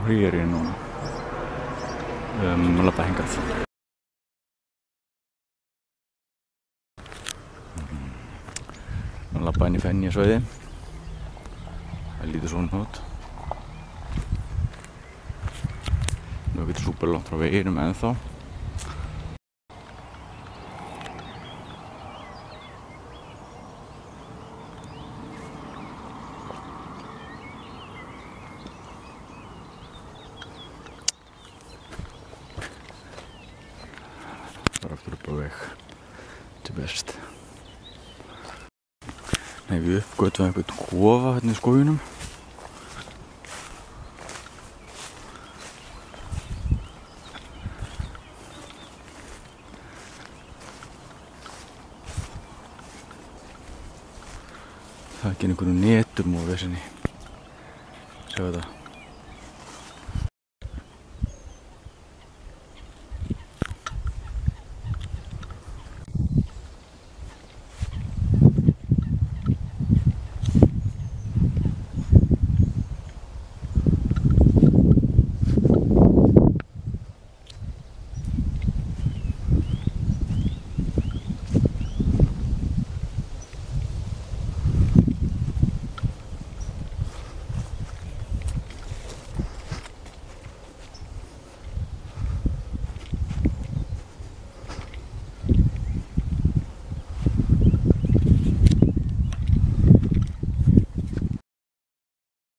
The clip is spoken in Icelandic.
og hér er ég núna labba hingað. Labba inn í Fenjasvæði. Það lítur svona út. Nú getur súper langt frá veginum ennþá. Bara aftur upp á veg til best. Nei, við uppgötvaðum einhvern kofa hérna í skóginum. Það er ekki einhverjum netum og vesenni. Sjáu þetta.